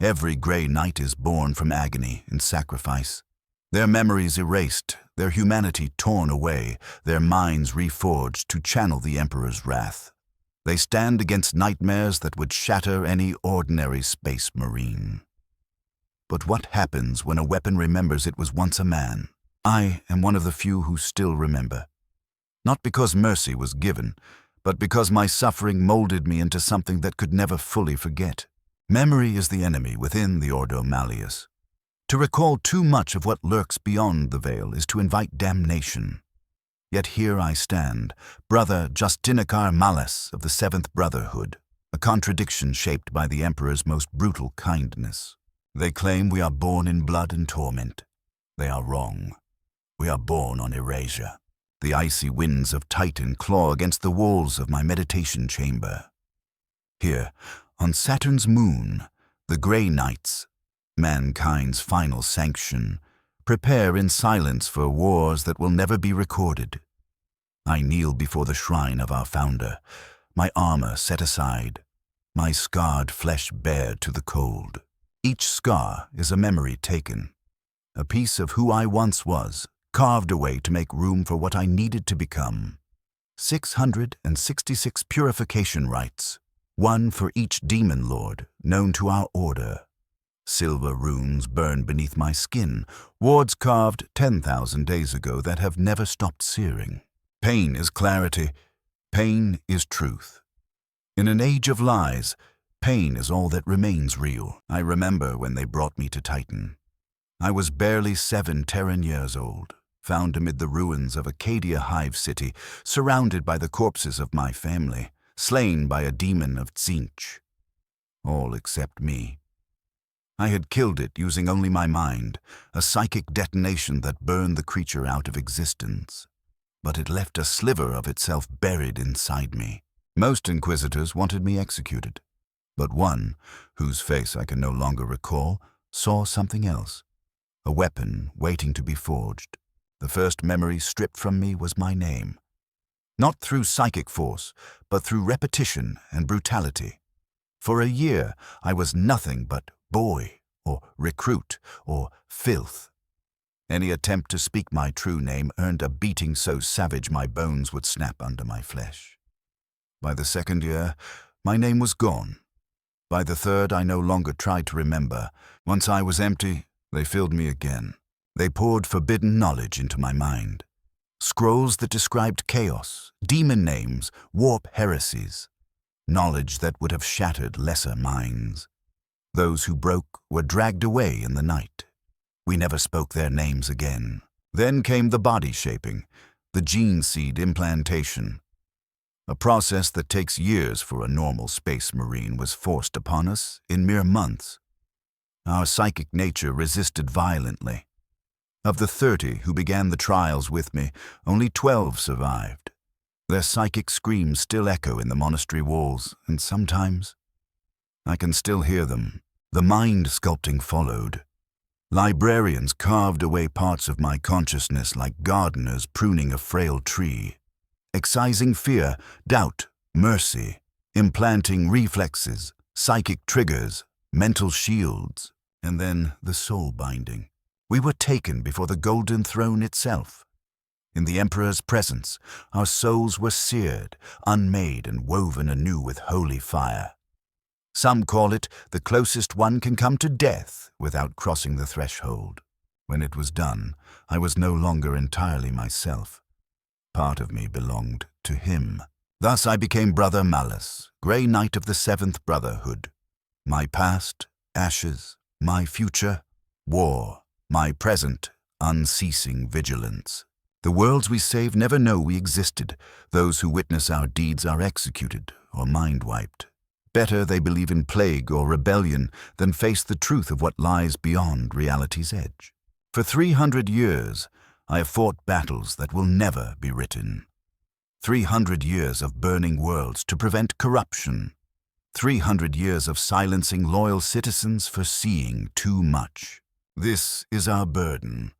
Every Grey Knight is born from agony and sacrifice. Their memories erased, their humanity torn away, their minds reforged to channel the Emperor's wrath. They stand against nightmares that would shatter any ordinary space marine. But what happens when a weapon remembers it was once a man? I am one of the few who still remember. Not because mercy was given, but because my suffering molded me into something that could never fully forget. Memory is the enemy within the Ordo Malleus. To recall too much of what lurks beyond the veil is to invite damnation. Yet here I stand, Brother Justinicar Malus of the Seventh Brotherhood, a contradiction shaped by the Emperor's most brutal kindness. They claim we are born in blood and torment. They are wrong. We are born on erasure. The icy winds of Titan claw against the walls of my meditation chamber. Here, on Saturn's moon, the Grey Knights, mankind's final sanction, prepare in silence for wars that will never be recorded. I kneel before the shrine of our founder, my armor set aside, my scarred flesh bared to the cold. Each scar is a memory taken, a piece of who I once was, carved away to make room for what I needed to become. 666 purification rites, one for each demon lord known to our order. Silver runes burn beneath my skin, wards carved 10,000 days ago that have never stopped searing. Pain is clarity, pain is truth. In an age of lies, pain is all that remains real. I remember when they brought me to Titan. I was barely 7 Terran years old, found amid the ruins of Acadia Hive City, surrounded by the corpses of my family, slain by a demon of Tzeentch. All except me. I had killed it using only my mind, a psychic detonation that burned the creature out of existence. But it left a sliver of itself buried inside me. Most inquisitors wanted me executed, but one, whose face I can no longer recall, saw something else. A weapon waiting to be forged. The first memory stripped from me was my name. Not through psychic force, but through repetition and brutality. For a year, I was nothing but boy, or recruit, or filth. Any attempt to speak my true name earned a beating so savage my bones would snap under my flesh. By the second year, my name was gone. By the third, I no longer tried to remember. Once I was empty, they filled me again. They poured forbidden knowledge into my mind. Scrolls that described chaos, demon names, warp heresies. Knowledge that would have shattered lesser minds. Those who broke were dragged away in the night. We never spoke their names again. Then came the body shaping, the gene seed implantation. A process that takes years for a normal space marine was forced upon us in mere months. Our psychic nature resisted violently. Of the 30 who began the trials with me, only 12 survived. Their psychic screams still echo in the monastery walls, and sometimes I can still hear them. The mind sculpting followed. Librarians carved away parts of my consciousness like gardeners pruning a frail tree, excising fear, doubt, mercy, implanting reflexes, psychic triggers, mental shields, and then the soul binding. We were taken before the Golden Throne itself. In the Emperor's presence, our souls were seared, unmade, and woven anew with holy fire. Some call it the closest one can come to death without crossing the threshold. When it was done, I was no longer entirely myself. Part of me belonged to him. Thus I became Brother Malus, Grey Knight of the Seventh Brotherhood. My past, ashes. My future, war. My present, unceasing vigilance. The worlds we save never know we existed. Those who witness our deeds are executed or mind-wiped. Better they believe in plague or rebellion than face the truth of what lies beyond reality's edge. For 300 years, I have fought battles that will never be written. 300 years of burning worlds to prevent corruption. 300 years of silencing loyal citizens for seeing too much. This is our burden,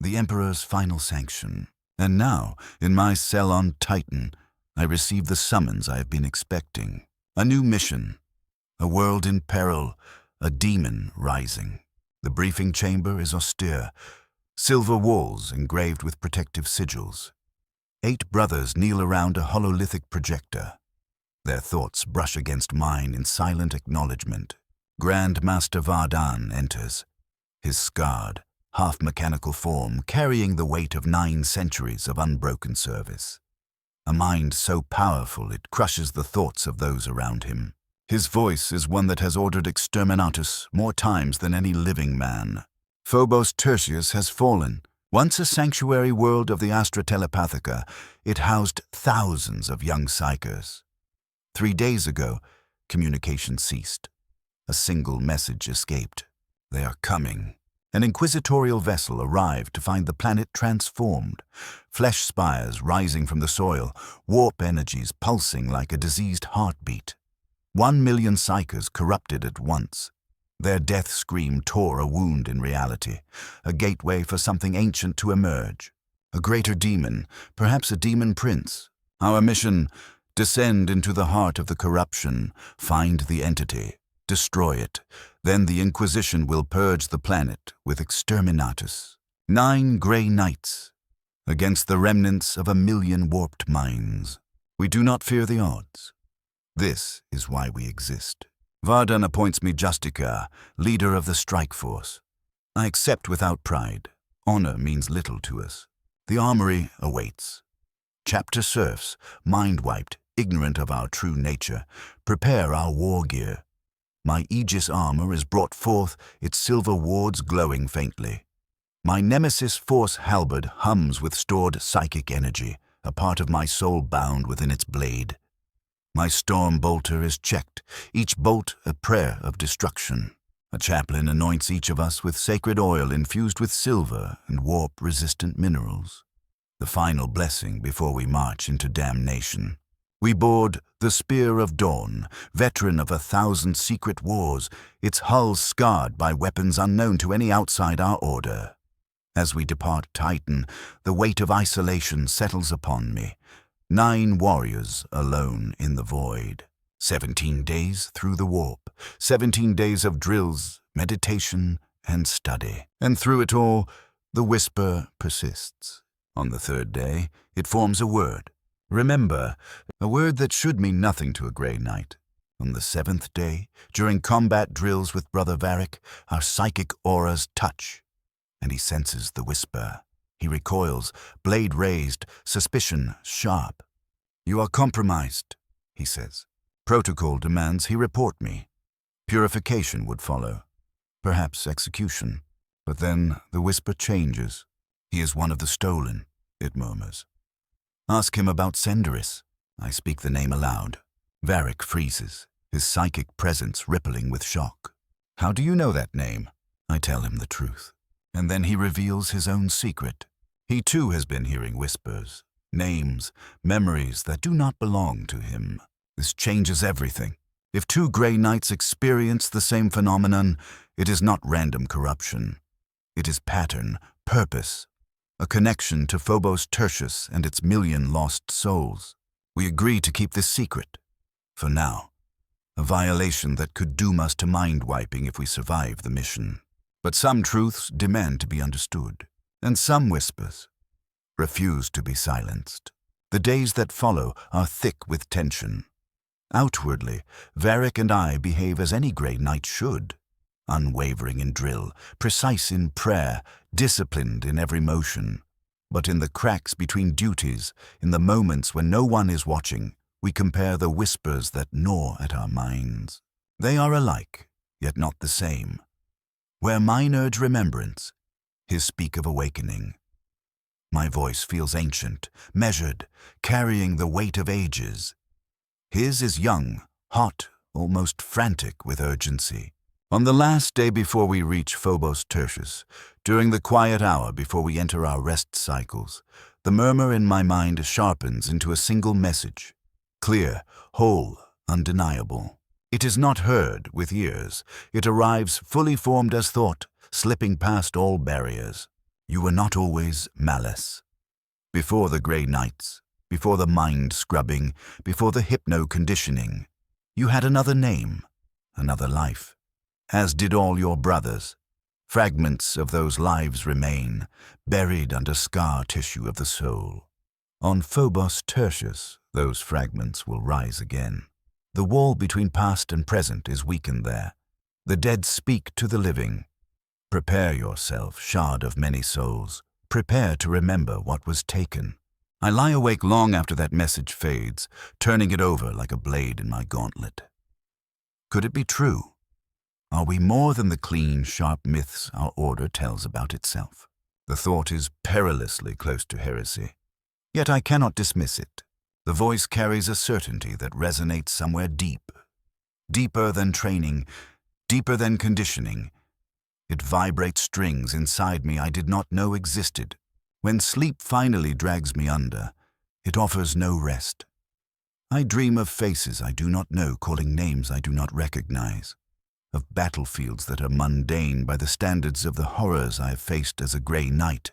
the Emperor's final sanction. And now, in my cell on Titan, I receive the summons I have been expecting. A new mission, a world in peril, a demon rising. The briefing chamber is austere, silver walls engraved with protective sigils. 8 brothers kneel around a hololithic projector. Their thoughts brush against mine in silent acknowledgement. Grand Master Vardan enters, his scarred, half-mechanical form carrying the weight of 9 centuries of unbroken service. A mind so powerful it crushes the thoughts of those around him. His voice is one that has ordered exterminatus more times than any living man. Phobos Tertius has fallen. Once a sanctuary world of the Astra Telepathica, it housed thousands of young psychers. 3 days ago, communication ceased. A single message escaped. They are coming. An inquisitorial vessel arrived to find the planet transformed, flesh spires rising from the soil, warp energies pulsing like a diseased heartbeat. 1 million psychers corrupted at once. Their death scream tore a wound in reality, a gateway for something ancient to emerge. A greater demon, perhaps a demon prince. Our mission: descend into the heart of the corruption, find the entity, destroy it. Then the Inquisition will purge the planet with exterminatus. 9 grey nights, against the remnants of 1 million warped minds. We do not fear the odds. This is why we exist. Vardan appoints me Justicar, leader of the strike force. I accept without pride. Honor means little to us. The armory awaits. Chapter serfs, mind-wiped, ignorant of our true nature, prepare our war gear. My Aegis armor is brought forth, its silver wards glowing faintly. My nemesis force halberd hums with stored psychic energy, a part of my soul bound within its blade. My storm bolter is checked, each bolt a prayer of destruction. A chaplain anoints each of us with sacred oil infused with silver and warp-resistant minerals. The final blessing before we march into damnation. We board the Spear of Dawn, veteran of 1,000 secret wars, its hull scarred by weapons unknown to any outside our order. As we depart Titan, the weight of isolation settles upon me. 9 warriors alone in the void. 17 days through the warp. 17 days of drills, meditation, and study. And through it all, the whisper persists. On the 3rd day, it forms a word. Remember, a word that should mean nothing to a grey knight. On the 7th day, during combat drills with Brother Varric, our psychic auras touch, and he senses the whisper. He recoils, blade raised, suspicion sharp. You are compromised, he says. Protocol demands he report me. Purification would follow, perhaps execution. But then the whisper changes. He is one of the stolen, it murmurs. Ask him about Senderis. I speak the name aloud. Varric freezes, his psychic presence rippling with shock. How do you know that name? I tell him the truth. And then he reveals his own secret. He too has been hearing whispers, names, memories that do not belong to him. This changes everything. If 2 grey knights experience the same phenomenon, it is not random corruption. It is pattern, purpose, a connection to Phobos Tertius and its 1 million lost souls. We agree to keep this secret, for now, a violation that could doom us to mind-wiping if we survive the mission. But some truths demand to be understood, and some whispers refuse to be silenced. The days that follow are thick with tension. Outwardly, Varric and I behave as any grey knight should, unwavering in drill, precise in prayer, disciplined in every motion. But in the cracks between duties, in the moments when no one is watching, we compare the whispers that gnaw at our minds. They are alike, yet not the same. Where mine urge remembrance, his speak of awakening. My voice feels ancient, measured, carrying the weight of ages. His is young, hot, almost frantic with urgency. On the last day before we reach Phobos Tertius, during the quiet hour before we enter our rest cycles, the murmur in my mind sharpens into a single message. Clear, whole, undeniable. It is not heard with ears. It arrives fully formed as thought, slipping past all barriers. You were not always malice. Before the grey nights, before the mind scrubbing, before the hypno-conditioning, you had another name, another life. as did all your brothers. Fragments of those lives remain, buried under scar tissue of the soul. On Phobos Tertius, those fragments will rise again. The wall between past and present is weakened there. The dead speak to the living. Prepare yourself, shard of many souls. Prepare to remember what was taken. I lie awake long after that message fades, turning it over like a blade in my gauntlet. Could it be true? Are we more than the clean, sharp myths our order tells about itself? The thought is perilously close to heresy. Yet I cannot dismiss it. The voice carries a certainty that resonates somewhere deep. Deeper than training, deeper than conditioning. It vibrates strings inside me I did not know existed. When sleep finally drags me under, it offers no rest. I dream of faces I do not know calling names I do not recognize, of battlefields that are mundane by the standards of the horrors I have faced as a grey knight.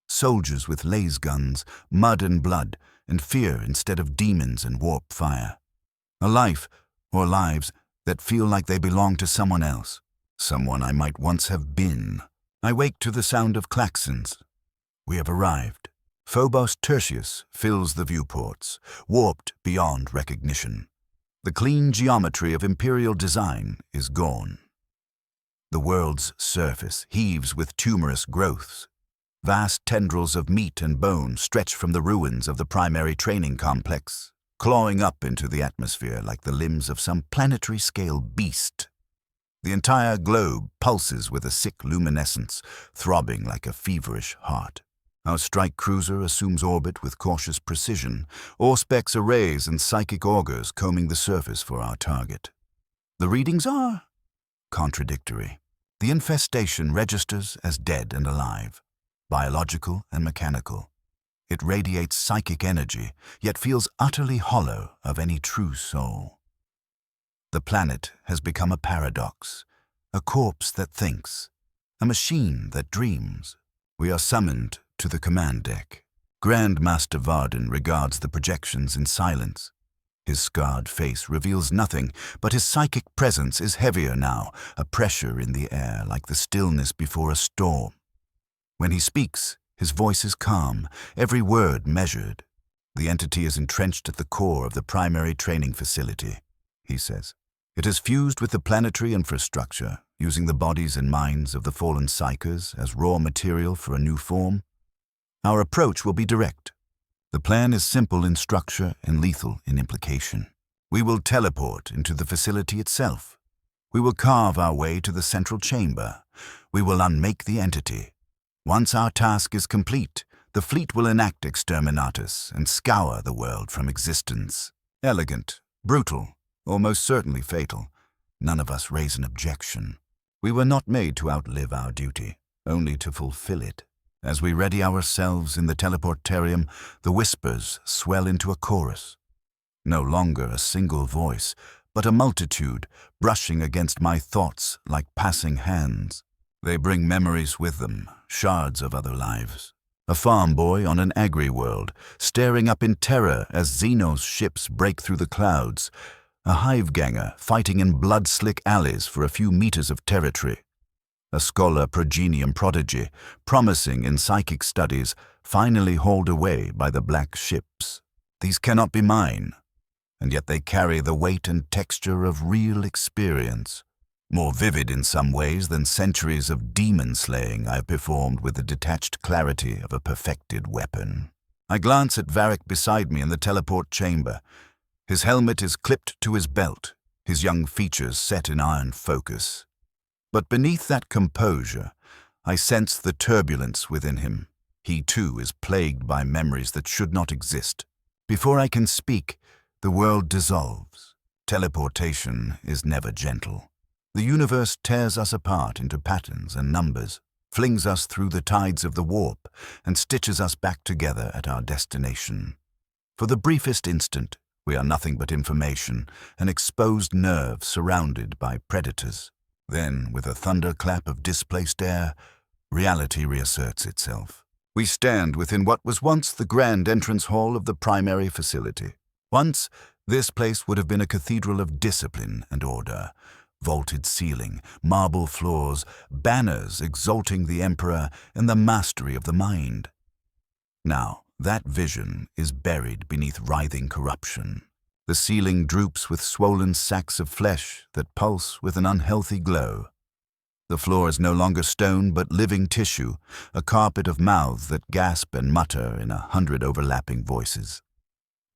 Soldiers with laser guns, mud and blood, and fear instead of demons and warp fire. A life, or lives, that feel like they belong to someone else, someone I might once have been. I wake to the sound of klaxons. We have arrived. Phobos Tertius fills the viewports, warped beyond recognition. The clean geometry of imperial design is gone. The world's surface heaves with tumorous growths. Vast tendrils of meat and bone stretch from the ruins of the primary training complex, clawing up into the atmosphere like the limbs of some planetary-scale beast. The entire globe pulses with a sick luminescence, throbbing like a feverish heart. Our strike cruiser assumes orbit with cautious precision, Auspex arrays and psychic augers combing the surface for our target. The readings are contradictory. The infestation registers as dead and alive, biological and mechanical. It radiates psychic energy, yet feels utterly hollow of any true soul. The planet has become a paradox, a corpse that thinks, a machine that dreams. We are summoned to the command deck. Grand Master Varden regards the projections in silence. His scarred face reveals nothing, but his psychic presence is heavier now, a pressure in the air like the stillness before a storm. When he speaks, his voice is calm, every word measured. The entity is entrenched at the core of the primary training facility, he says. It has fused with the planetary infrastructure, using the bodies and minds of the fallen psychers as raw material for a new form. Our approach will be direct. The plan is simple in structure and lethal in implication. We will teleport into the facility itself. We will carve our way to the central chamber. We will unmake the entity. Once our task is complete, the fleet will enact exterminatus and scour the world from existence. Elegant, brutal, almost certainly fatal. None of us raise an objection. We were not made to outlive our duty, only to fulfill it. As we ready ourselves in the teleportarium, the whispers swell into a chorus. No longer a single voice, but a multitude brushing against my thoughts like passing hands. They bring memories with them, shards of other lives. A farm boy on an agri-world, staring up in terror as Xenos ships break through the clouds. A hive-ganger fighting in blood-slick alleys for a few meters of territory. A scholar progenium prodigy, promising in psychic studies, finally hauled away by the black ships. These cannot be mine, and yet they carry the weight and texture of real experience, more vivid in some ways than centuries of demon-slaying I have performed with the detached clarity of a perfected weapon. I glance at Varric beside me in the teleport chamber. His helmet is clipped to his belt, his young features set in iron focus. But beneath that composure, I sense the turbulence within him. He too is plagued by memories that should not exist. Before I can speak, the world dissolves. Teleportation is never gentle. The universe tears us apart into patterns and numbers, flings us through the tides of the warp, and stitches us back together at our destination. For the briefest instant, we are nothing but information, an exposed nerve surrounded by predators. Then, with a thunderclap of displaced air, reality reasserts itself. We stand within what was once the grand entrance hall of the primary facility. Once, this place would have been a cathedral of discipline and order, Vaulted ceiling, marble floors, banners exalting the emperor and the mastery of the mind. Now, that vision is buried beneath writhing corruption. The ceiling droops with swollen sacks of flesh that pulse with an unhealthy glow. The floor is no longer stone but living tissue, a carpet of mouths that gasp and mutter in 100 overlapping voices.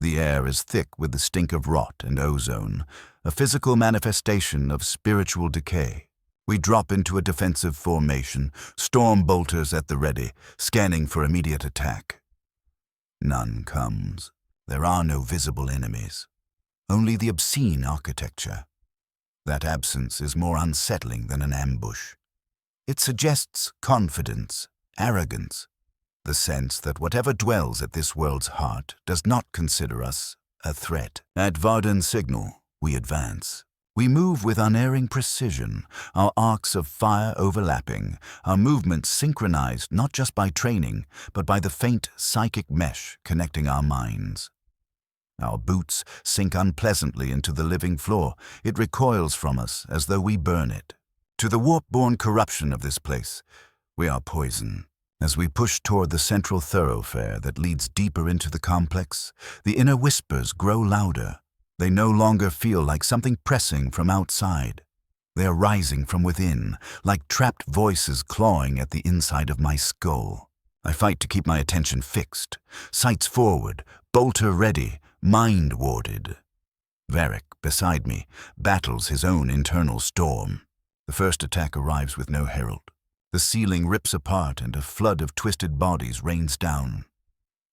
The air is thick with the stink of rot and ozone, a physical manifestation of spiritual decay. We drop into a defensive formation, storm bolters at the ready, scanning for immediate attack. None comes. There are no visible enemies. Only the obscene architecture. That absence is more unsettling than an ambush. It suggests confidence, arrogance, the sense that whatever dwells at this world's heart does not consider us a threat. At Varden's signal, we advance. We move with unerring precision, our arcs of fire overlapping, our movements synchronized not just by training, but by the faint psychic mesh connecting our minds. Our boots sink unpleasantly into the living floor. It recoils from us as though we burn it. To the warp-born corruption of this place, we are poison. As we push toward the central thoroughfare that leads deeper into the complex, the inner whispers grow louder. They no longer feel like something pressing from outside. They are rising from within, like trapped voices clawing at the inside of my skull. I fight to keep my attention fixed, sights forward, bolter ready, mind warded. Varric, beside me, battles his own internal storm. The first attack arrives with no herald. The ceiling rips apart and a flood of twisted bodies rains down.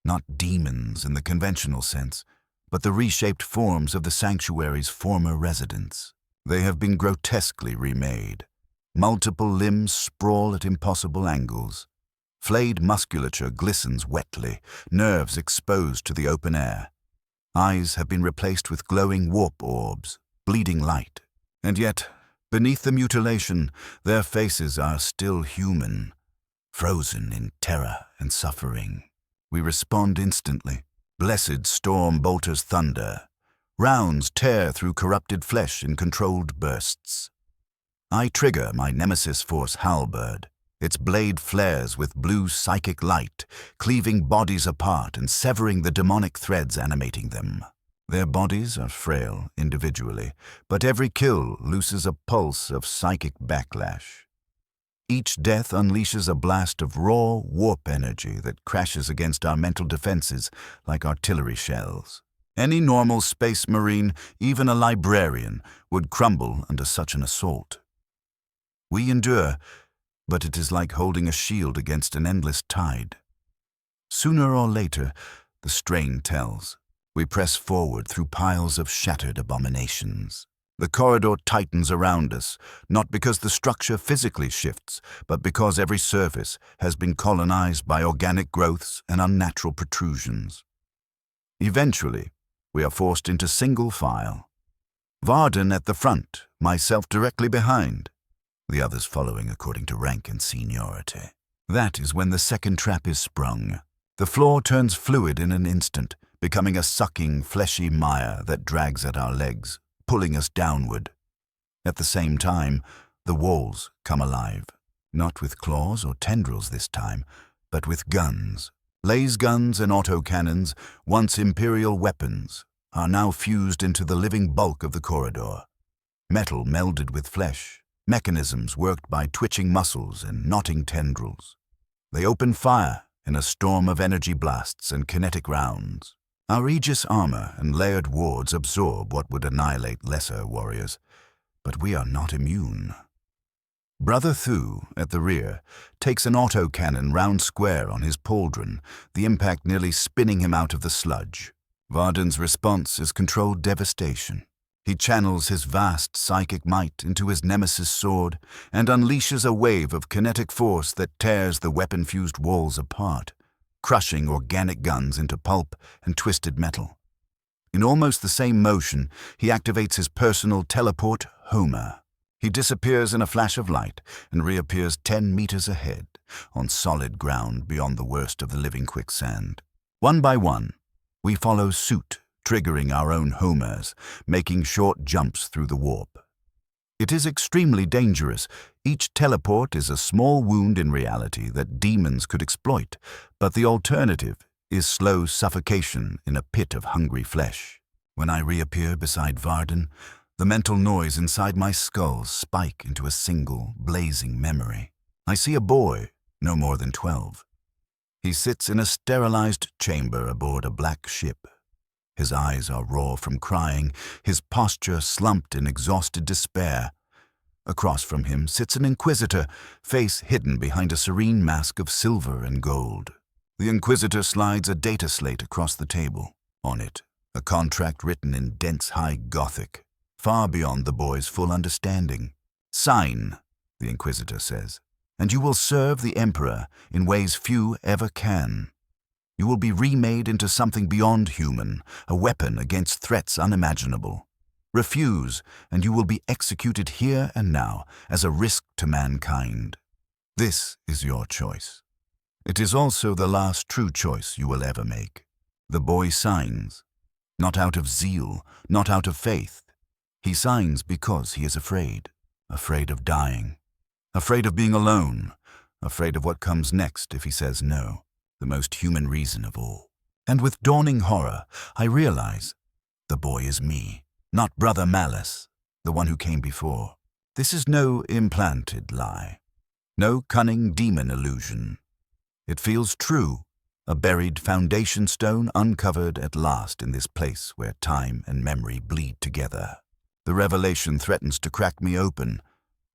Not demons in the conventional sense, but the reshaped forms of the sanctuary's former residents. They have been grotesquely remade. Multiple limbs sprawl at impossible angles. Flayed musculature glistens wetly, nerves exposed to the open air. Eyes have been replaced with glowing warp orbs, bleeding light. And yet, beneath the mutilation, their faces are still human, frozen in terror and suffering. We respond instantly. Blessed storm bolters thunder. Rounds tear through corrupted flesh in controlled bursts. I trigger my Nemesis Force halberd. Its blade flares with blue psychic light, cleaving bodies apart and severing the demonic threads animating them. Their bodies are frail individually, but every kill looses a pulse of psychic backlash. Each death unleashes a blast of raw warp energy that crashes against our mental defenses like artillery shells. Any normal space marine, even a librarian, would crumble under such an assault. We endure, but it is like holding a shield against an endless tide. Sooner or later, the strain tells. We press forward through piles of shattered abominations. The corridor tightens around us, not because the structure physically shifts, but because every surface has been colonized by organic growths and unnatural protrusions. Eventually, we are forced into single file. Varden at the front, myself directly behind, the others following according to rank and seniority. That is when the second trap is sprung. The floor turns fluid in an instant, becoming a sucking, fleshy mire that drags at our legs, pulling us downward. At the same time, the walls come alive, not with claws or tendrils this time, but with guns. Laser guns and autocannons, once Imperial weapons, are now fused into the living bulk of the corridor. Metal melded with flesh, mechanisms worked by twitching muscles and knotting tendrils. They open fire in a storm of energy blasts and kinetic rounds. Our Aegis armor and layered wards absorb what would annihilate lesser warriors, but we are not immune. Brother Thu, at the rear, takes an autocannon round square on his pauldron, the impact nearly spinning him out of the sludge. Varden's response is controlled devastation. He channels his vast psychic might into his nemesis sword and unleashes a wave of kinetic force that tears the weapon-fused walls apart, crushing organic guns into pulp and twisted metal. In almost the same motion, he activates his personal teleport, Homer. He disappears in a flash of light and reappears 10 meters ahead, on solid ground beyond the worst of the living quicksand. One by one, we follow suit, triggering our own Homers, making short jumps through the warp. It is extremely dangerous. Each teleport is a small wound in reality that demons could exploit, but the alternative is slow suffocation in a pit of hungry flesh. When I reappear beside Varden, the mental noise inside my skull spike into a single, blazing memory. I see a boy, no more than 12. He sits in a sterilized chamber aboard a black ship. His eyes are raw from crying, his posture slumped in exhausted despair. Across from him sits an inquisitor, face hidden behind a serene mask of silver and gold. The inquisitor slides a data slate across the table. On it, a contract written in dense high Gothic, far beyond the boy's full understanding. "Sign," the inquisitor says, "and you will serve the Emperor in ways few ever can. You will be remade into something beyond human, a weapon against threats unimaginable. Refuse, and you will be executed here and now as a risk to mankind. This is your choice. It is also the last true choice you will ever make." The boy signs, not out of zeal, not out of faith. He signs because he is afraid of dying, afraid of being alone, afraid of what comes next if he says no. The most human reason of all. And with dawning horror, I realize the boy is me, not Brother Malice, the one who came before. This is no implanted lie, no cunning demon illusion. It feels true, a buried foundation stone uncovered at last in this place where time and memory bleed together. The revelation threatens to crack me open,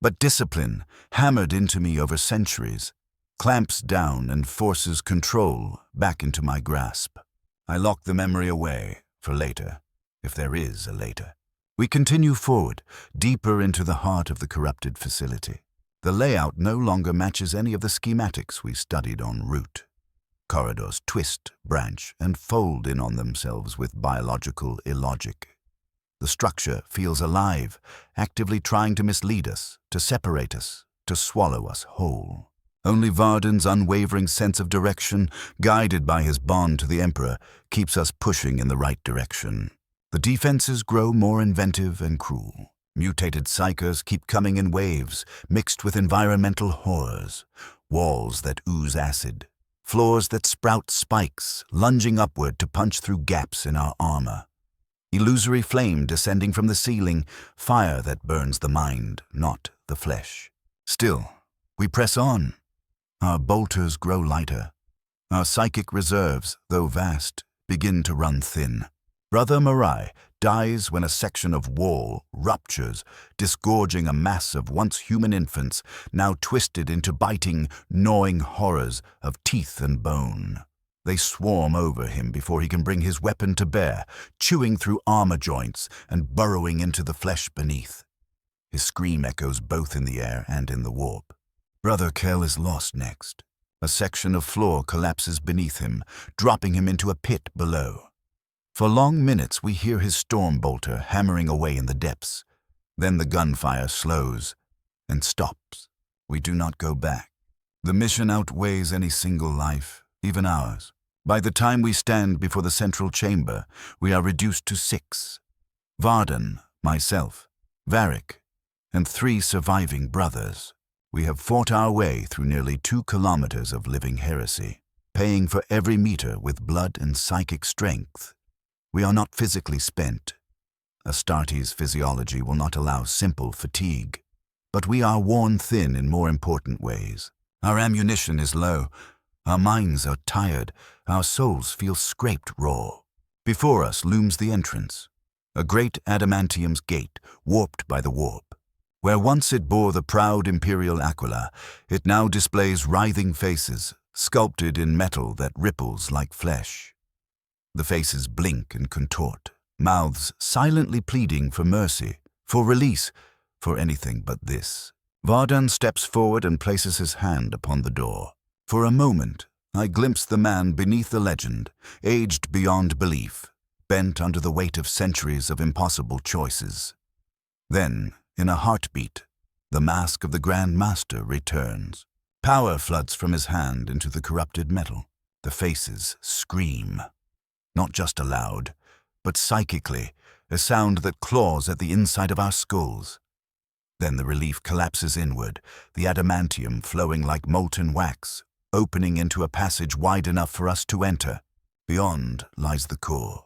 but discipline, hammered into me over centuries, clamps down and forces control back into my grasp. I lock the memory away for later, if there is a later. We continue forward, deeper into the heart of the corrupted facility. The layout no longer matches any of the schematics we studied en route. Corridors twist, branch, and fold in on themselves with biological illogic. The structure feels alive, actively trying to mislead us, to separate us, to swallow us whole. Only Varden's unwavering sense of direction, guided by his bond to the Emperor, keeps us pushing in the right direction. The defenses grow more inventive and cruel. Mutated psychers keep coming in waves, mixed with environmental horrors. Walls that ooze acid, floors that sprout spikes, lunging upward to punch through gaps in our armor. Illusory flame descending from the ceiling, fire that burns the mind, not the flesh. Still, we press on. Our bolters grow lighter. Our psychic reserves, though vast, begin to run thin. Brother Marai dies when a section of wall ruptures, disgorging a mass of once human infants, now twisted into biting, gnawing horrors of teeth and bone. They swarm over him before he can bring his weapon to bear, chewing through armor joints and burrowing into the flesh beneath. His scream echoes both in the air and in the warp. Brother Kell is lost next. A section of floor collapses beneath him, dropping him into a pit below. For long minutes we hear his storm bolter hammering away in the depths. Then the gunfire slows and stops. We do not go back. The mission outweighs any single life, even ours. By the time we stand before the central chamber, we are reduced to 6. Varden, myself, Varric, and 3 surviving brothers. We have fought our way through nearly 2 kilometers of living heresy, paying for every meter with blood and psychic strength. We are not physically spent. Astartes' physiology will not allow simple fatigue. But we are worn thin in more important ways. Our ammunition is low. Our minds are tired. Our souls feel scraped raw. Before us looms the entrance, a great adamantium's gate, warped by the warp. Where once it bore the proud imperial aquila, it now displays writhing faces, sculpted in metal that ripples like flesh. The faces blink and contort, mouths silently pleading for mercy, for release, for anything but this. Vardan steps forward and places his hand upon the door. For a moment, I glimpse the man beneath the legend, aged beyond belief, bent under the weight of centuries of impossible choices. Then, in a heartbeat, the mask of the Grand Master returns. Power floods from his hand into the corrupted metal. The faces scream. Not just aloud, but psychically, a sound that claws at the inside of our skulls. Then the relief collapses inward, the adamantium flowing like molten wax, opening into a passage wide enough for us to enter. Beyond lies the core,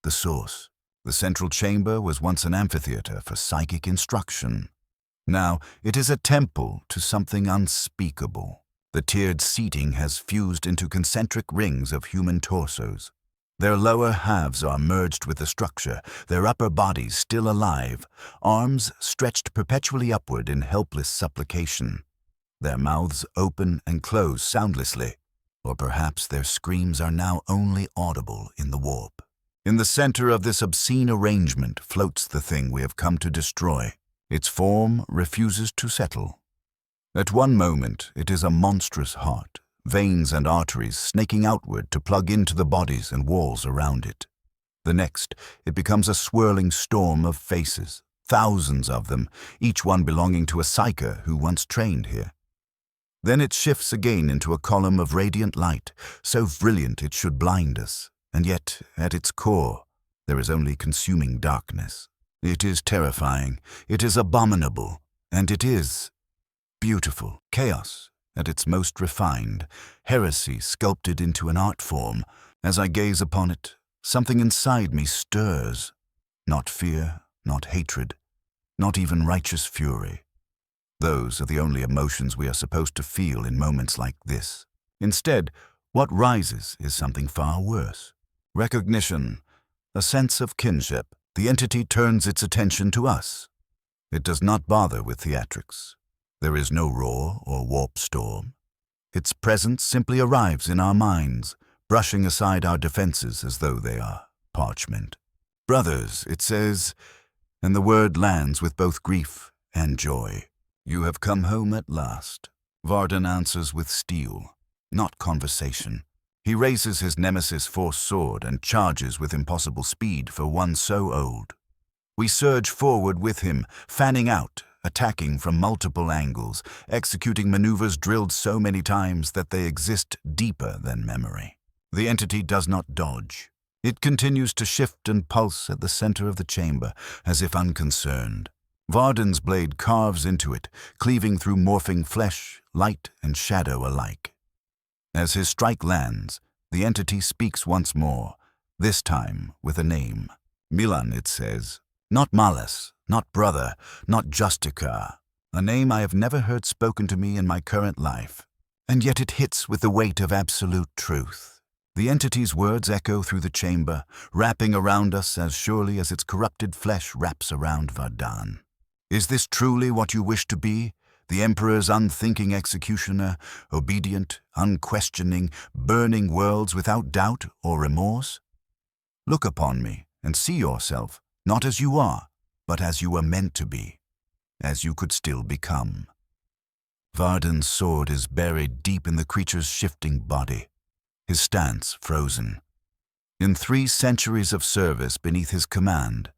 the source. The central chamber was once an amphitheater for psychic instruction. Now it is a temple to something unspeakable. The tiered seating has fused into concentric rings of human torsos. Their lower halves are merged with the structure, their upper bodies still alive, arms stretched perpetually upward in helpless supplication. Their mouths open and close soundlessly, or perhaps their screams are now only audible in the warp. In the center of this obscene arrangement floats the thing we have come to destroy. Its form refuses to settle. At one moment, it is a monstrous heart, veins and arteries snaking outward to plug into the bodies and walls around it. The next, it becomes a swirling storm of faces, thousands of them, each one belonging to a psyker who once trained here. Then it shifts again into a column of radiant light, so brilliant it should blind us, and yet, at its core, there is only consuming darkness. It is terrifying, it is abominable, and it is beautiful. Chaos at its most refined, heresy sculpted into an art form. As I gaze upon it, something inside me stirs. Not fear, not hatred, not even righteous fury. Those are the only emotions we are supposed to feel in moments like this. Instead, what rises is something far worse. Recognition, a sense of kinship. The entity turns its attention to us. It does not bother with theatrics. There is no roar or warp storm. Its presence simply arrives in our minds, brushing aside our defenses as though they are parchment. Brothers, it says, and the word lands with both grief and joy. You have come home at last. Varden answers with steel, not conversation. He raises his nemesis force sword and charges with impossible speed for one so old. We surge forward with him, fanning out, attacking from multiple angles, executing maneuvers drilled so many times that they exist deeper than memory. The entity does not dodge. It continues to shift and pulse at the center of the chamber, as if unconcerned. Varden's blade carves into it, cleaving through morphing flesh, light and shadow alike. As his strike lands, the entity speaks once more, this time with a name. Milan, it says. Not Malus, not brother, not Justicar. A name I have never heard spoken to me in my current life. And yet it hits with the weight of absolute truth. The entity's words echo through the chamber, wrapping around us as surely as its corrupted flesh wraps around Vardan. Is this truly what you wish to be? The Emperor's unthinking executioner, obedient, unquestioning, burning worlds without doubt or remorse? Look upon me and see yourself, not as you are, but as you were meant to be, as you could still become. Varden's sword is buried deep in the creature's shifting body, his stance frozen. In 3 centuries of service beneath his command,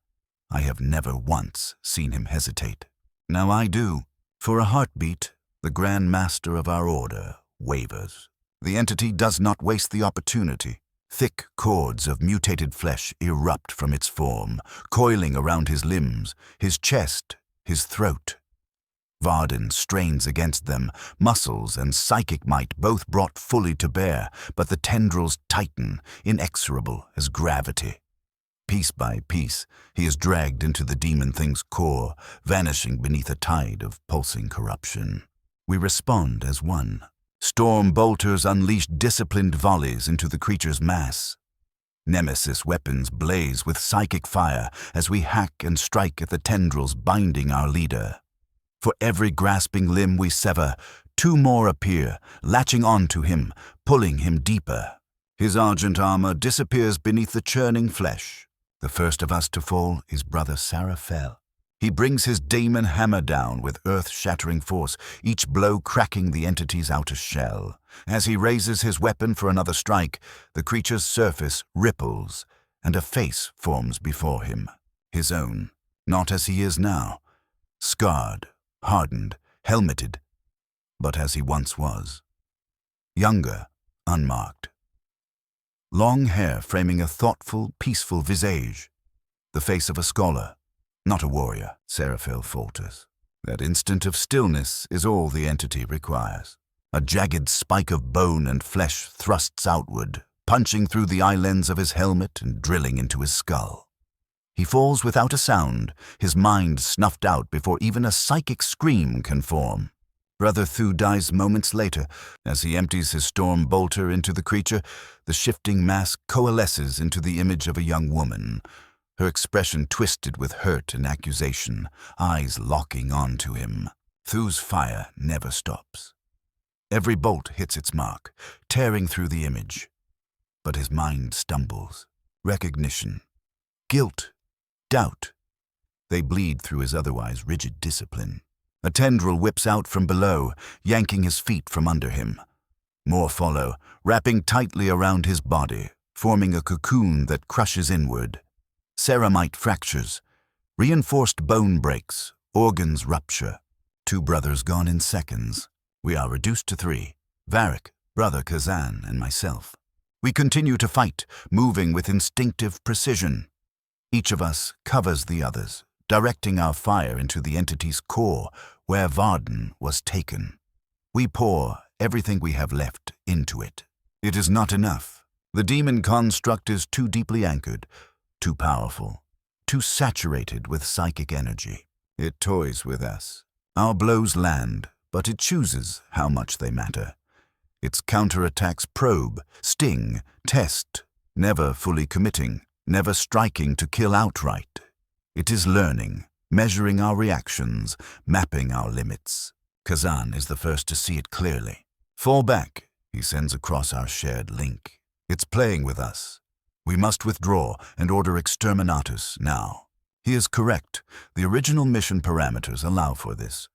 I have never once seen him hesitate. Now I do. For a heartbeat, the Grand Master of our order wavers. The entity does not waste the opportunity. Thick cords of mutated flesh erupt from its form, coiling around his limbs, his chest, his throat. Varden strains against them, muscles and psychic might both brought fully to bear, but the tendrils tighten, inexorable as gravity. Piece by piece, he is dragged into the demon thing's core, vanishing beneath a tide of pulsing corruption. We respond as one. Storm bolters unleash disciplined volleys into the creature's mass. Nemesis weapons blaze with psychic fire as we hack and strike at the tendrils binding our leader. For every grasping limb we sever, 2 more appear, latching onto him, pulling him deeper. His argent armor disappears beneath the churning flesh. The first of us to fall is Brother Seraphel. He brings his daemon hammer down with earth-shattering force, each blow cracking the entity's outer shell. As he raises his weapon for another strike, the creature's surface ripples, and a face forms before him. His own, not as he is now. Scarred, hardened, helmeted, but as he once was. Younger, unmarked. Long hair framing a thoughtful, peaceful visage. The face of a scholar, not a warrior, Seraphil falters. That instant of stillness is all the entity requires. A jagged spike of bone and flesh thrusts outward, punching through the eye lens of his helmet and drilling into his skull. He falls without a sound, his mind snuffed out before even a psychic scream can form. Brother Thu dies moments later. As he empties his storm bolter into the creature, the shifting mass coalesces into the image of a young woman, her expression twisted with hurt and accusation, eyes locking onto him. Thu's fire never stops. Every bolt hits its mark, tearing through the image. But his mind stumbles. Recognition, guilt, doubt. They bleed through his otherwise rigid discipline. A tendril whips out from below, yanking his feet from under him. More follow, wrapping tightly around his body, forming a cocoon that crushes inward. Ceramite fractures. Reinforced bone breaks, organs rupture. 2 brothers gone in seconds. We are reduced to 3. Varric, brother Kazan, and myself. We continue to fight, moving with instinctive precision. Each of us covers the others, directing our fire into the entity's core, where Varden was taken. We pour everything we have left into it. It is not enough. The demon construct is too deeply anchored, too powerful, too saturated with psychic energy. It toys with us. Our blows land, but it chooses how much they matter. Its counterattacks probe, sting, test, never fully committing, never striking to kill outright. It is learning, measuring our reactions, mapping our limits. Kazan is the first to see it clearly. Fall back, he sends across our shared link. It's playing with us. We must withdraw and order exterminatus now. He is correct. The original mission parameters allow for this.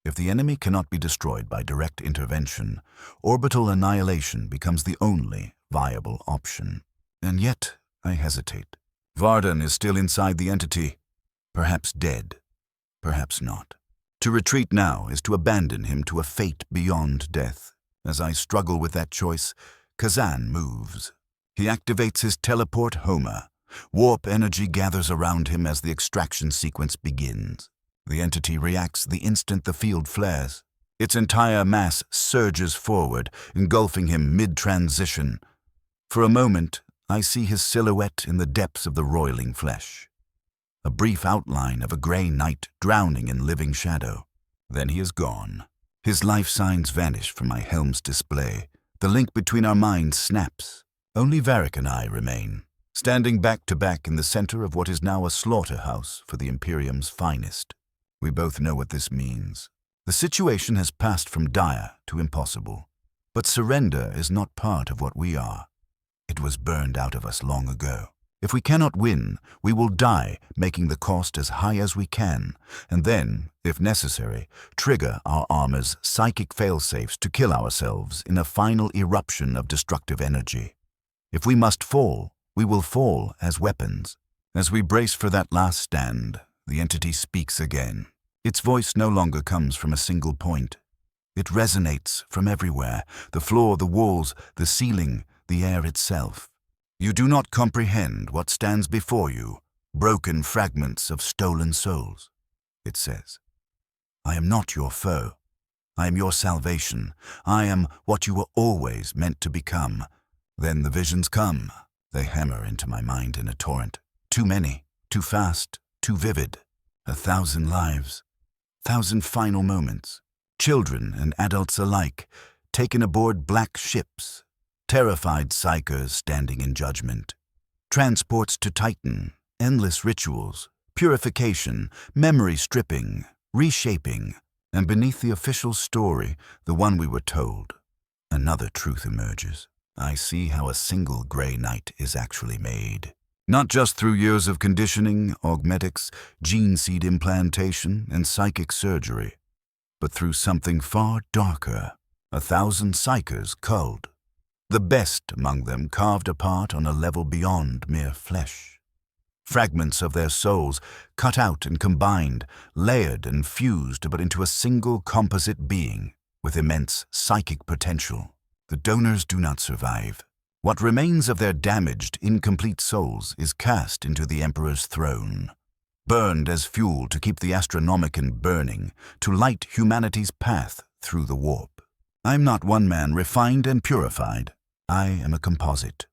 If the enemy cannot be destroyed by direct intervention, orbital annihilation becomes the only viable option. And yet, I hesitate. Varden is still inside the entity, perhaps dead, perhaps not. To retreat now is to abandon him to a fate beyond death. As I struggle with that choice, Kazan moves. He activates his teleport Homer. Warp energy gathers around him as the extraction sequence begins. The entity reacts the instant the field flares. Its entire mass surges forward, engulfing him mid-transition. For a moment, I see his silhouette in the depths of the roiling flesh. A brief outline of a grey knight drowning in living shadow. Then he is gone. His life signs vanish from my helm's display. The link between our minds snaps. Only Varric and I remain, standing back to back in the center of what is now a slaughterhouse for the Imperium's finest. We both know what this means. The situation has passed from dire to impossible. But surrender is not part of what we are. It was burned out of us long ago. If we cannot win, we will die, making the cost as high as we can, and then, if necessary, trigger our armor's psychic failsafes to kill ourselves in a final eruption of destructive energy. If we must fall, we will fall as weapons. As we brace for that last stand, the entity speaks again. Its voice no longer comes from a single point. It resonates from everywhere, the floor, the walls, the ceiling, the air itself. You do not comprehend what stands before you, broken fragments of stolen souls, it says. I am not your foe. I am your salvation. I am what you were always meant to become. Then the visions come. They hammer into my mind in a torrent. Too many, too fast, too vivid. 1,000 lives, 1,000 final moments. Children and adults alike, taken aboard black ships. Terrified psychers standing in judgment. Transports to Titan, endless rituals, purification, memory stripping, reshaping, and beneath the official story, the one we were told, another truth emerges. I see how a single grey knight is actually made. Not just through years of conditioning, augmetics, gene seed implantation, and psychic surgery, but through something far darker. 1,000 psychers culled. The best among them carved apart on a level beyond mere flesh. Fragments of their souls cut out and combined, layered and fused but into a single composite being with immense psychic potential. The donors do not survive. What remains of their damaged, incomplete souls is cast into the Emperor's throne. burned as fuel to keep the Astronomicon burning, to light humanity's path through the warp. I'm not one man refined and purified. I am a composite,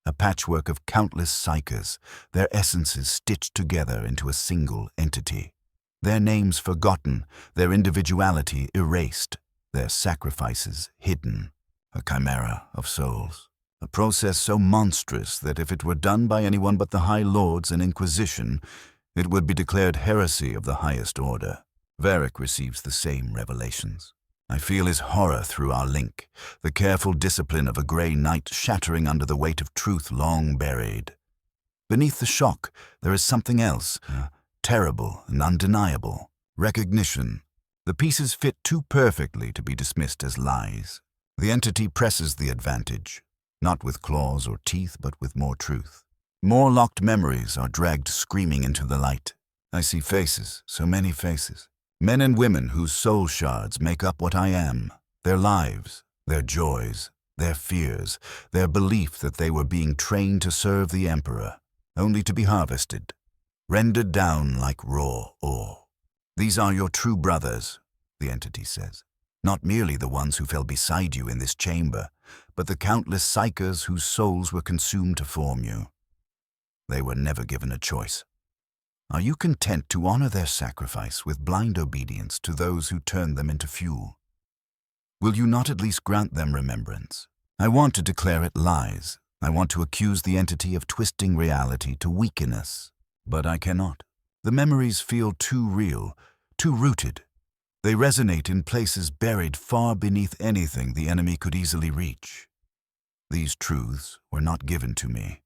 a patchwork of countless psychers, their essences stitched together into a single entity. Their names forgotten, their individuality erased, their sacrifices hidden. A chimera of souls. A process so monstrous that if it were done by anyone but the High Lords and Inquisition, it would be declared heresy of the highest order. Varric receives the same revelations. I feel his horror through our link, the careful discipline of a grey knight shattering under the weight of truth long buried. Beneath the shock, there is something else, terrible and undeniable. Recognition. The pieces fit too perfectly to be dismissed as lies. The entity presses the advantage, not with claws or teeth, but with more truth. More locked memories are dragged screaming into the light. I see faces, so many faces. Men and women whose soul shards make up what I am. Their lives, their joys, their fears, their belief that they were being trained to serve the Emperor, only to be harvested, rendered down like raw ore. These are your true brothers, the entity says. Not merely the ones who fell beside you in this chamber, but the countless psychers whose souls were consumed to form you. They were never given a choice. Are you content to honor their sacrifice with blind obedience to those who turned them into fuel? Will you not at least grant them remembrance? I want to declare it lies. I want to accuse the entity of twisting reality to weaken us, but I cannot. The memories feel too real, too rooted. They resonate in places buried far beneath anything the enemy could easily reach. These truths were not given to me.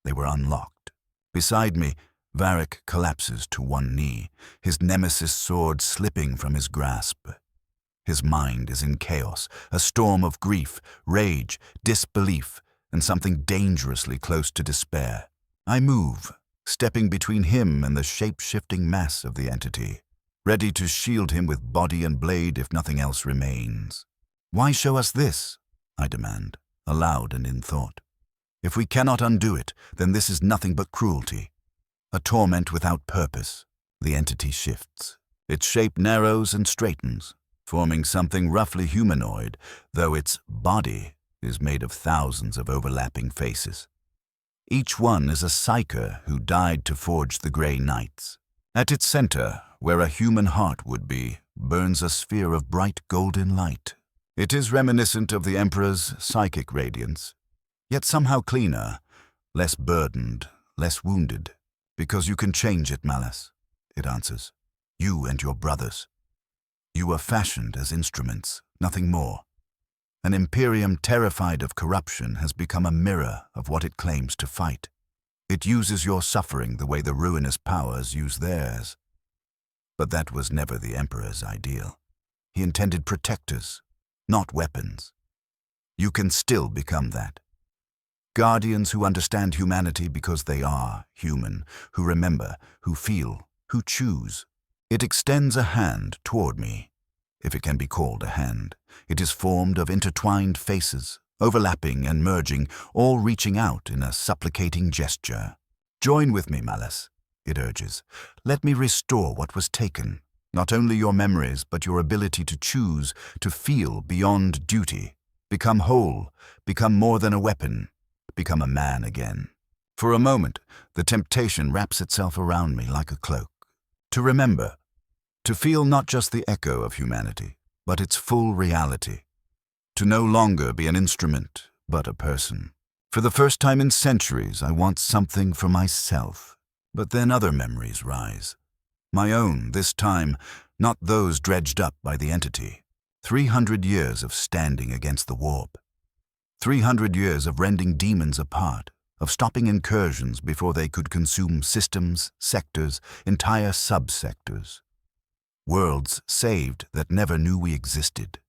They were unlocked. Beside me, Varric collapses to one knee, his nemesis sword slipping from his grasp. His mind is in chaos, a storm of grief, rage, disbelief, and something dangerously close to despair. I move, stepping between him and the shape-shifting mass of the entity, ready to shield him with body and blade if nothing else remains. Why show us this? I demand, aloud and in thought. If we cannot undo it, then this is nothing but cruelty. A torment without purpose. The entity shifts. Its shape narrows and straightens, forming something roughly humanoid, though its body is made of thousands of overlapping faces. Each one is a psyker who died to forge the Grey Knights. At its center, where a human heart would be, burns a sphere of bright golden light. It is reminiscent of the Emperor's psychic radiance, yet somehow cleaner, less burdened, less wounded. Because you can change it, Malice, it answers. You and your brothers. You were fashioned as instruments, nothing more. An Imperium terrified of corruption has become a mirror of what it claims to fight. It uses your suffering the way the ruinous powers use theirs. But that was never the Emperor's ideal. He intended protectors, not weapons. You can still become that. Guardians who understand humanity because they are human, who remember, who feel, who choose. It extends a hand toward me, if it can be called a hand. It is formed of intertwined faces, overlapping and merging, all reaching out in a supplicating gesture. Join with me, Malice, it urges. Let me restore what was taken, not only your memories, but your ability to choose, to feel beyond duty. Become whole, become more than a weapon. Become a man again. For a moment, the temptation wraps itself around me like a cloak. To remember, to feel not just the echo of humanity, but its full reality. To no longer be an instrument, but a person. For the first time in centuries, I want something for myself. But then other memories rise. My own, this time, not those dredged up by the entity. 300 years of standing against the warp. 300 years of rending demons apart, of stopping incursions before they could consume systems, sectors, entire subsectors. Worlds saved that never knew we existed.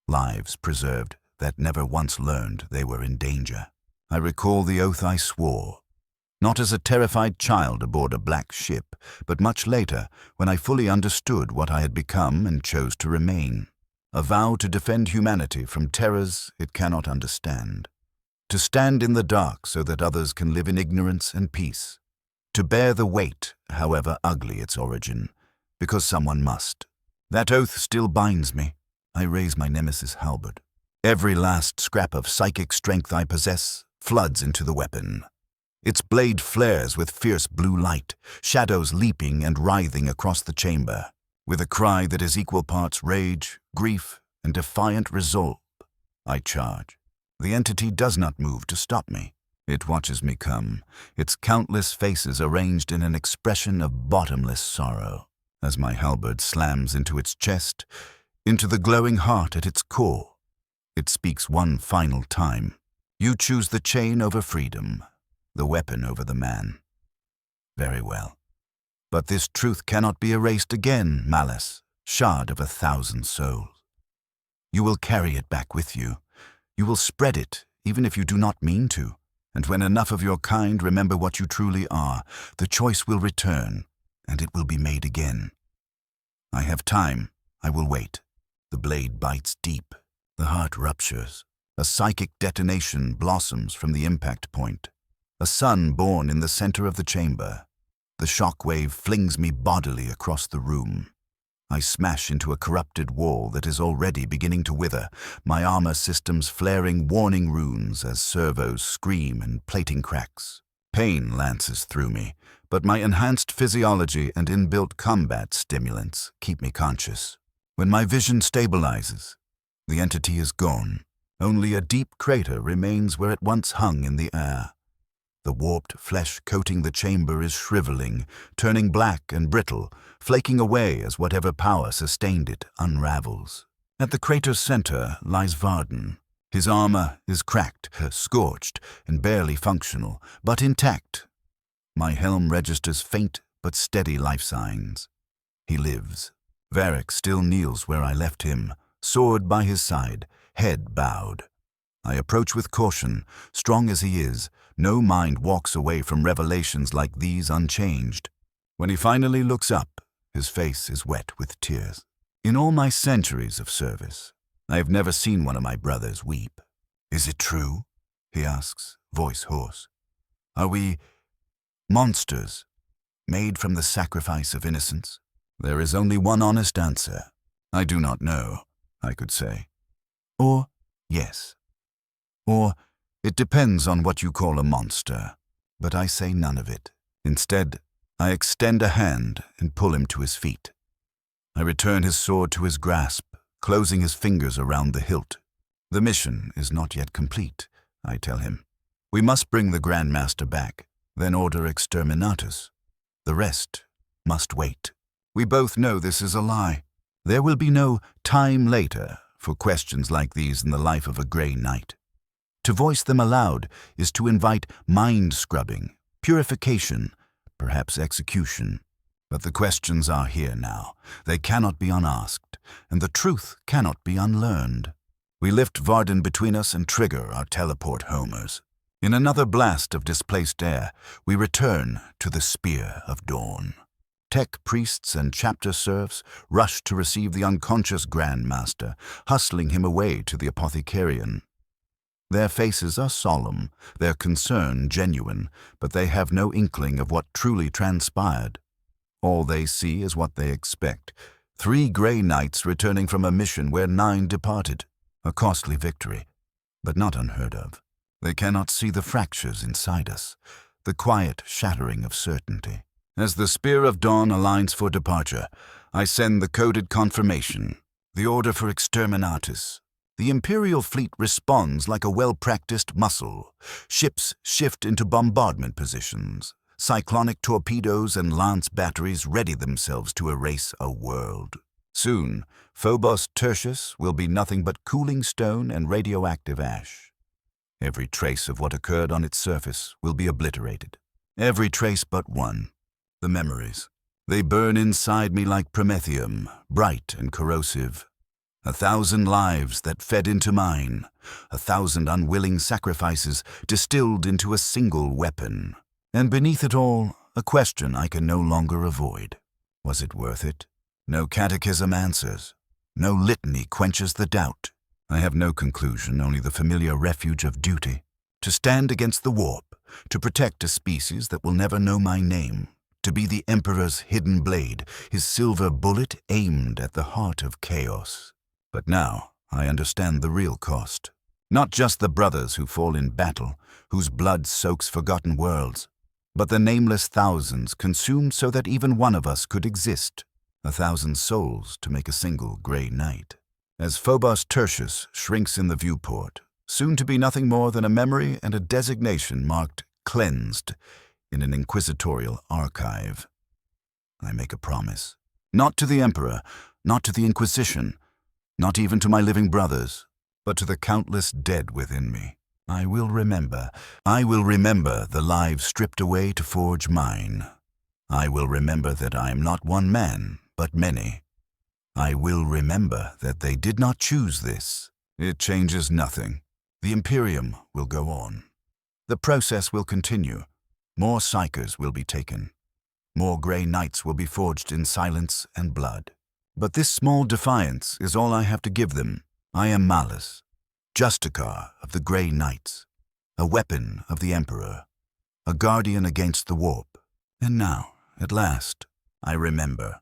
Lives preserved that never once learned they were in danger. I recall the oath I swore, not as a terrified child aboard a black ship, but much later when I fully understood what I had become and chose to remain. A vow to defend humanity from terrors it cannot understand. To stand in the dark so that others can live in ignorance and peace. to bear the weight, however ugly its origin, because someone must. That oath still binds me. I raise my nemesis halberd. Every last scrap of psychic strength I possess floods into the weapon. Its blade flares with fierce blue light, shadows leaping and writhing across the chamber. With a cry that is equal parts rage, grief, and defiant resolve, I charge. The entity does not move to stop me. It watches me come, its countless faces arranged in an expression of bottomless sorrow. As my halberd slams into its chest, into the glowing heart at its core, it speaks one final time. You choose the chain over freedom, the weapon over the man. Very well. But this truth cannot be erased again, Malice, shard of 1,000 souls. You will carry it back with you. You will spread it, even if you do not mean to. And when enough of your kind remember what you truly are, the choice will return, and it will be made again. I have time. I will wait. The blade bites deep. The heart ruptures. A psychic detonation blossoms from the impact point. A sun born in the center of the chamber. The shock wave flings me bodily across the room. I smash into a corrupted wall that is already beginning to wither, my armor systems flaring warning runes as servos scream and plating cracks. Pain lances through me, but my enhanced physiology and inbuilt combat stimulants keep me conscious. When my vision stabilizes, the entity is gone. Only a deep crater remains where it once hung in the air. The warped flesh coating the chamber is shriveling, turning black and brittle, flaking away as whatever power sustained it unravels. At the crater's center lies Varden. His armor is cracked, scorched, and barely functional, but intact. My helm registers faint but steady life signs. He lives. Varric still kneels where I left him, sword by his side, head bowed. I approach with caution. Strong as he is, no mind walks away from revelations like these unchanged. When he finally looks up, his face is wet with tears. In all my centuries of service, I have never seen one of my brothers weep. "Is it true?" he asks, voice hoarse. "Are we monsters, made from the sacrifice of innocence?" There is only one honest answer. I do not know, I could say. Or, yes. Or, it depends on what you call a monster. But I say none of it. Instead, I extend a hand and pull him to his feet. I return his sword to his grasp, closing his fingers around the hilt. The mission is not yet complete, I tell him. We must bring the Grand Master back, then order exterminatus. The rest must wait. We both know this is a lie. There will be no time later for questions like these in the life of a Grey Knight. To voice them aloud is to invite mind-scrubbing, purification, perhaps execution. But the questions are here now. They cannot be unasked, and the truth cannot be unlearned. We lift Varden between us and trigger our teleport homers. In another blast of displaced air, we return to the Spear of Dawn. Tech priests and chapter serfs rush to receive the unconscious Grand Master, hustling him away to the apothecarian. Their faces are solemn, their concern genuine, but they have no inkling of what truly transpired. All they see is what they expect. 3 Grey Knights returning from a mission where 9 departed. A costly victory, but not unheard of. They cannot see the fractures inside us, the quiet shattering of certainty. As the Spear of Dawn aligns for departure, I send the coded confirmation, the order for exterminatus. The Imperial fleet responds like a well-practiced muscle. Ships shift into bombardment positions. Cyclonic torpedoes and lance batteries ready themselves to erase a world. Soon, Phobos Tertius will be nothing but cooling stone and radioactive ash. Every trace of what occurred on its surface will be obliterated. Every trace but one. The memories. They burn inside me like promethium, bright and corrosive. 1,000 lives that fed into mine, 1,000 unwilling sacrifices distilled into a single weapon. And beneath it all, a question I can no longer avoid. Was it worth it? No catechism answers. No litany quenches the doubt. I have no conclusion, only the familiar refuge of duty. To stand against the warp, to protect a species that will never know my name, to be the Emperor's hidden blade, his silver bullet aimed at the heart of chaos. But now I understand the real cost. Not just the brothers who fall in battle, whose blood soaks forgotten worlds, but the nameless thousands consumed so that even one of us could exist, 1,000 souls to make a single grey night. As Phobos Tertius shrinks in the viewport, soon to be nothing more than a memory and a designation marked cleansed in an inquisitorial archive, I make a promise. Not to the Emperor, not to the Inquisition, not even to my living brothers, but to the countless dead within me. I will remember the lives stripped away to forge mine. I will remember that I am not one man, but many. I will remember that they did not choose this. It changes nothing. The Imperium will go on. The process will continue. More psychers will be taken. More grey knights will be forged in silence and blood. But this small defiance is all I have to give them. I am Malus, Justicar of the Grey Knights, a weapon of the Emperor, a guardian against the warp. And now, at last, I remember.